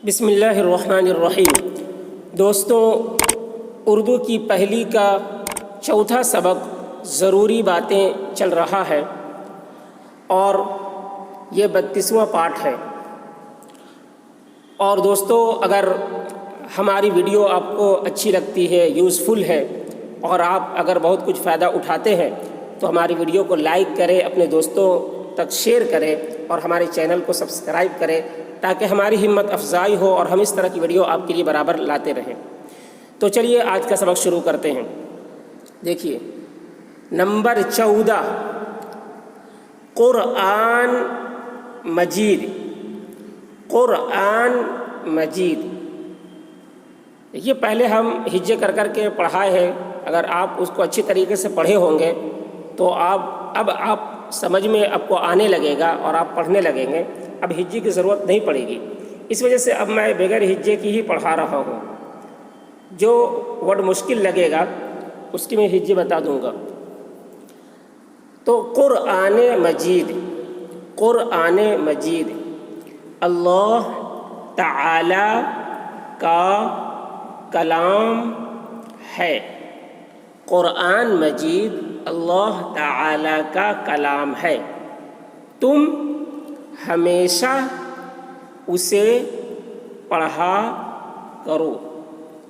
بسم اللہ الرحمن الرحیم۔ دوستوں، اردو کی پہلی کا چوتھا سبق ضروری باتیں چل رہا ہے اور یہ 32واں پارٹ ہے۔ اور دوستوں، اگر ہماری ویڈیو آپ کو اچھی لگتی ہے، یوزفل ہے اور آپ اگر بہت کچھ فائدہ اٹھاتے ہیں تو ہماری ویڈیو کو لائک کریں، اپنے دوستوں تک شیئر کریں اور ہمارے چینل کو سبسکرائب کریں تاکہ ہماری ہمت افزائی ہو اور ہم اس طرح کی ویڈیو آپ کے لیے برابر لاتے رہیں۔ تو چلیے آج کا سبق شروع کرتے ہیں۔ دیکھیے نمبر 14، قرآن مجید۔ قرآن مجید یہ پہلے ہم ہجے کر کر کے پڑھائے ہیں، اگر آپ اس کو اچھی طریقے سے پڑھے ہوں گے تو اب آپ سمجھ میں آپ کو آنے لگے گا اور آپ پڑھنے لگیں گے، اب ہجے کی ضرورت نہیں پڑے گی۔ اس وجہ سے اب میں بغیر ہجے کی ہی پڑھا رہا ہوں۔ جو ورڈ مشکل لگے گا اس کی میں ہجے بتا دوں گا۔ تو قرآن مجید، قرآن مجید اللہ تعالی کا کلام ہے۔ قرآن مجید اللہ تعالی کا کلام ہے۔ تم ہمیشہ اسے پڑھا کرو،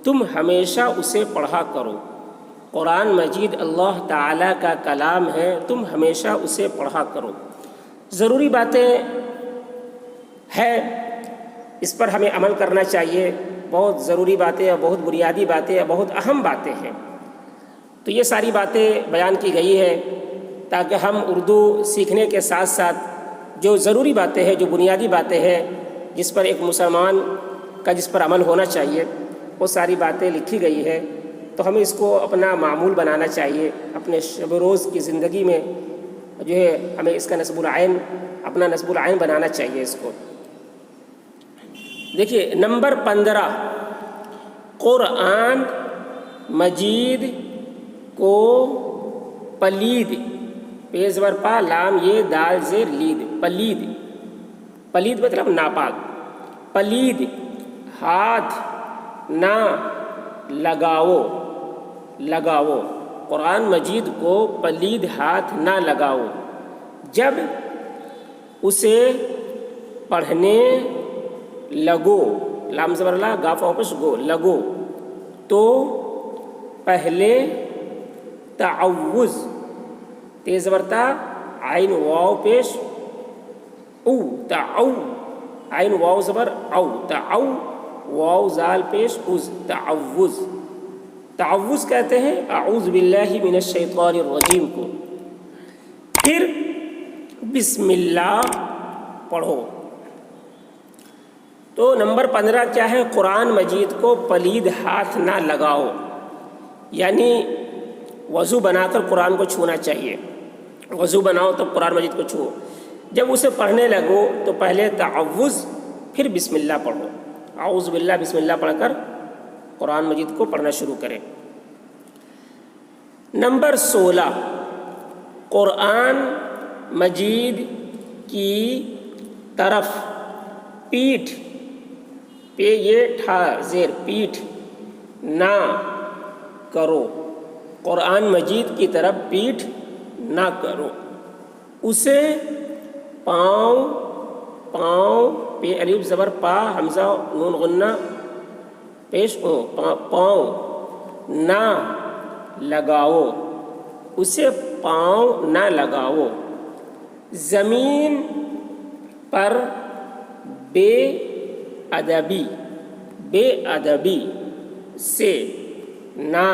تم ہمیشہ اسے پڑھا کرو۔ قرآن مجید اللہ تعالی کا کلام ہے، تم ہمیشہ اسے پڑھا کرو۔ ضروری باتیں ہیں، اس پر ہمیں عمل کرنا چاہیے۔ بہت ضروری باتیں اور بہت بنیادی باتیں اور بہت اہم باتیں ہیں۔ تو یہ ساری باتیں بیان کی گئی ہے تاکہ ہم اردو سیکھنے کے ساتھ ساتھ جو ضروری باتیں ہیں، جو بنیادی باتیں ہیں، جس پر ایک مسلمان کا جس پر عمل ہونا چاہیے، وہ ساری باتیں لکھی گئی ہے۔ تو ہمیں اس کو اپنا معمول بنانا چاہیے، اپنے شب و روز کی زندگی میں جو ہے ہمیں اس کا نصب العین، اپنا نصب العین بنانا چاہیے اس کو۔ دیکھیے نمبر 15، قرآن مجید کو پلید، پیش زبر پا، لام یہ، دال زیر لید، پلید۔ پلید مطلب ناپاک۔ پلید ہاتھ نہ لگاؤ، لگاؤ۔ قرآن مجید کو پلید ہاتھ نہ لگاؤ جب اسے پڑھنے لگو، لام زبر لا، گاف واپس گو، لگو تو پہلے تعوذ، تیز زبر تا، عین واو پیش او، تعو، عین واو زبر او، تعو، واو زال پیش از، تعوذ۔ تعوذ کہتے ہیں اعوذ باللہ من الشیطان الرجیم کو۔ پھر بسم اللہ پڑھو۔ تو نمبر 15 کیا ہے؟ قرآن مجید کو پلید ہاتھ نہ لگاؤ، یعنی وضو بنا کر قرآن کو چھونا چاہیے۔ وضو بناؤ تو قرآن مجید کو چھو۔ جب اسے پڑھنے لگو تو پہلے تعوذ پھر بسم اللہ پڑھو۔ اعوذ باللہ بسم اللہ پڑھ کر قرآن مجید کو پڑھنا شروع کریں۔ نمبر 16، قرآن مجید کی طرف پیٹھ، پہ یہ ٹھا زیر، پیٹھ نہ کرو۔ قرآن مجید کی طرف پیٹھ نہ کرو۔ اسے پاؤں، پاؤں، پہ الف زبر پا، حمزہ نون غنہ پیش او، پاؤں نہ لگاؤ، اسے پاؤں نہ لگاؤ۔ زمین پر بے ادبی، بے ادبی سے نہ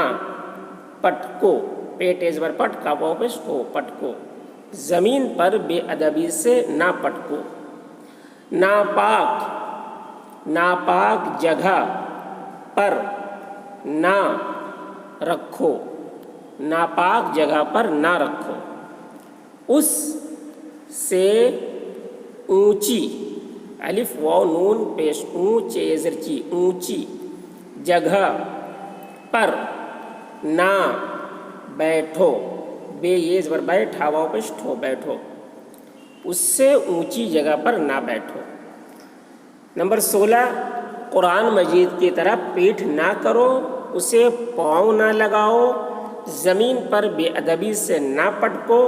پٹکو، پیٹ زبر پٹ، کا واپس کو، پٹکو۔ زمین پر بے ادبی سے نہ پٹکو۔ ناپاک، ناپاک جگہ پر نہ رکھو، ناپاک جگہ پر نہ رکھو۔ اس سے اونچی، الف واو نون پیش، اونچے زرچی، اونچی جگہ پر نہ بیٹھو، بے یہ زبر بیٹھ، ہا واو پیش ٹھو، بیٹھو۔ اس سے اونچی جگہ پر نہ بیٹھو۔ نمبر 16، قرآن مجید کی طرف پیٹھ نہ کرو، اسے پاؤں نہ لگاؤ، زمین پر بے ادبی سے نہ پٹکو،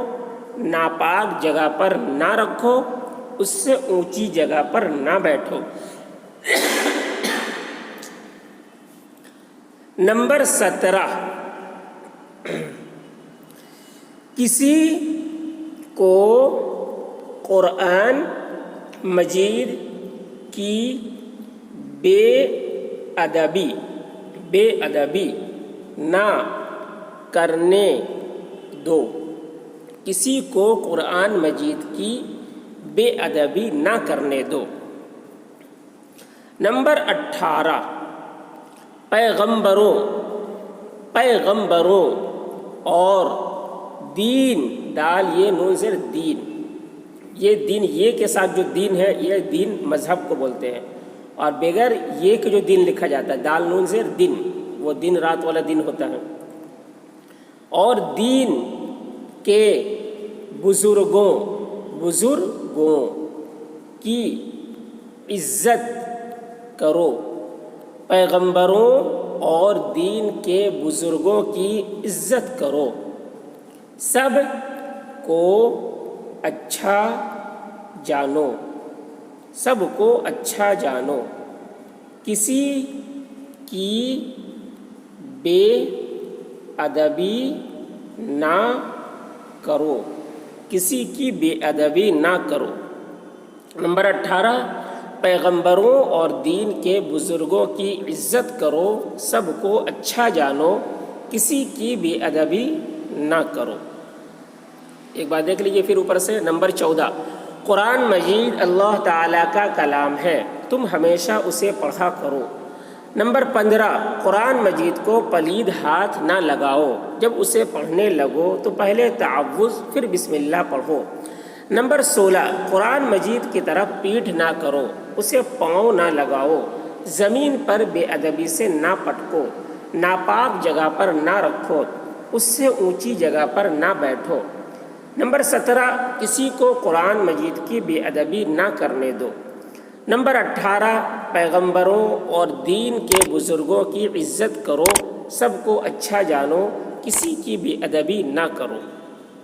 ناپاک جگہ پر نہ رکھو، اس سے اونچی جگہ پر نہ بیٹھو۔ نمبر 17، کسی کو قرآن مجید کی بے ادبی نہ کرنے دو، کسی کو قرآن مجید کی بے ادبی نہ کرنے دو۔ نمبر 18، پیغمبروں اور دین، دال یہ نون زیر دین، یہ دین یہ کے ساتھ جو دین ہے یہ دین مذہب کو بولتے ہیں، اور بغیر یہ کہ جو دین لکھا جاتا ہے دال نون زیر دن، وہ دن رات والا دن ہوتا ہے۔ اور دین کے بزرگوں کی عزت کرو، پیغمبروں اور دین کے بزرگوں کی عزت کرو، سب کو اچھا جانو، سب کو اچھا جانو، کسی کی بے ادبی نہ کرو، کسی کی بے ادبی نہ کرو۔ نمبر 18، پیغمبروں اور دین کے بزرگوں کی عزت کرو، سب کو اچھا جانو، کسی کی بے ادبی نہ کرو۔ ایک بات دیکھ لیجیے پھر اوپر سے۔ نمبر 14، قرآن مجید اللہ تعالیٰ کا کلام ہے، تم ہمیشہ اسے پڑھا کرو۔ نمبر 15، قرآن مجید کو پلید ہاتھ نہ لگاؤ، جب اسے پڑھنے لگو تو پہلے تعوذ پھر بسم اللہ پڑھو۔ نمبر 16، قرآن مجید کی طرف پیٹھ نہ کرو، اسے پاؤں نہ لگاؤ، زمین پر بے ادبی سے نہ پٹکو، ناپاک جگہ پر نہ رکھو، اس سے اونچی جگہ پر نہ بیٹھو۔ نمبر 17، کسی کو قرآن مجید کی بے ادبی نہ کرنے دو۔ نمبر 18، پیغمبروں اور دین کے بزرگوں کی عزت کرو، سب کو اچھا جانو، کسی کی بے ادبی نہ کرو۔